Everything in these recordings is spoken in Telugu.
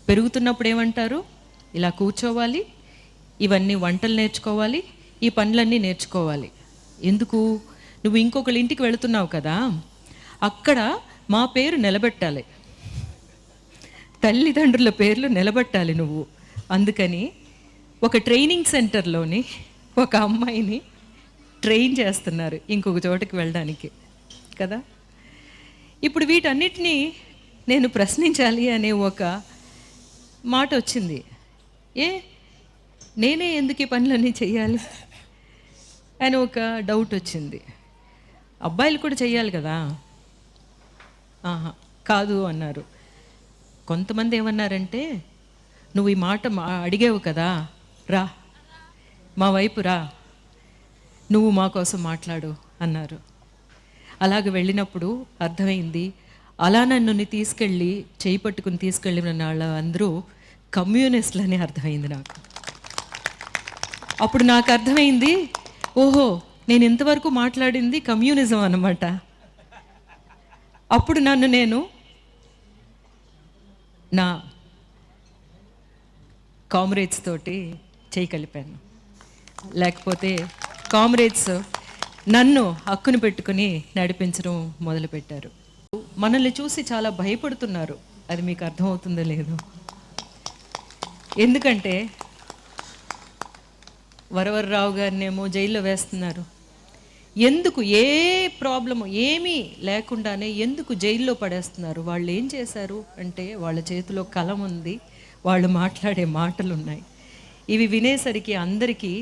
పెరుగుతున్నప్పుడు ఏమంటారు, ఇలా కూర్చోవాలి, ఇవన్నీ వంటలు నేర్చుకోవాలి, ఈ పనులన్నీ నేర్చుకోవాలి. ఎందుకు? నువ్వు ఇంకొకళ్ళ ఇంటికి వెళుతున్నావు కదా, అక్కడ మా పేరు నిలబెట్టాలి, తల్లిదండ్రుల పేర్లు నిలబెట్టాలి నువ్వు. అందుకని ఒక ట్రైనింగ్ సెంటర్లోని ఒక అమ్మాయిని ట్రైన్ చేస్తున్నారు ఇంకొక చోటకి వెళ్ళడానికి కదా. ఇప్పుడు వీటన్నిటినీ నేను ప్రశ్నించాలి అనే ఒక మాట వచ్చింది. నేనే ఎందుకు ఈ పనులన్నీ చెయ్యాలి అని ఒక డౌట్ వచ్చింది. అబ్బాయిలు కూడా చెయ్యాలి కదా. కాదు అన్నారు. కొంతమంది ఏమన్నారంటే, నువ్వు ఈ మాట అడిగావు కదా, రా మా వైపు రా, నువ్వు మా కోసం మాట్లాడు అన్నారు. అలాగ వెళ్ళినప్పుడు అర్థమైంది, అలా నన్ను తీసుకెళ్ళి చేయి పట్టుకుని తీసుకెళ్ళిన వాళ్ళు అందరూ కమ్యూనిస్టులని అర్థమైంది నాకు. అప్పుడు నాకు అర్థమైంది, ఓహో నేను ఇంతవరకు మాట్లాడింది కమ్యూనిజం అన్నమాట. అప్పుడు నన్ను నేను నా కామ్రేడ్స్ తోటి చేయి కలిపాను. లేకపోతే కామ్రేడ్స్ నన్ను హక్కును పెట్టుకుని నడిపించడం మొదలుపెట్టారు. మనల్ని చూసి చాలా భయపడుతున్నారు. అది మీకు అర్థమవుతుందో లేదో. ఎందుకంటే వరవర్రావు గారినేమో జైల్లో వేస్తున్నారు. ఎందుకు? ఏ ప్రాబ్లము ఏమీ లేకుండానే ఎందుకు జైల్లో పడేస్తున్నారు? వాళ్ళు ఏం చేశారు అంటే, వాళ్ళ చేతిలో కలం ఉంది, వాళ్ళు మాట్లాడే మాటలు ఉన్నాయి. ఇవి వినేసరికి అందరికీ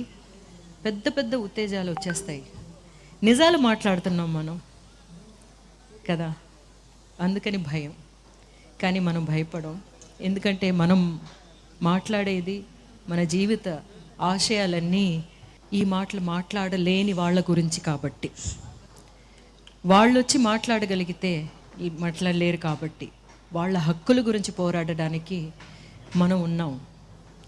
పెద్ద పెద్ద ఉత్తేజాలు వచ్చేస్తాయి. నిజాలు మాట్లాడుతున్నాం మనం కదా, అందుకని భయం. కానీ మనం భయపడం. ఎందుకంటే మనం మాట్లాడేది మన జీవిత ఆశయాలన్నీ ఈ మాటలు మాట్లాడలేని వాళ్ళ గురించి కాబట్టి. వాళ్ళు వచ్చి మాట్లాడగలిగితే ఈ మాట్లాడలేరు కాబట్టి, వాళ్ళ హక్కుల గురించి పోరాడడానికి మనం ఉన్నాం.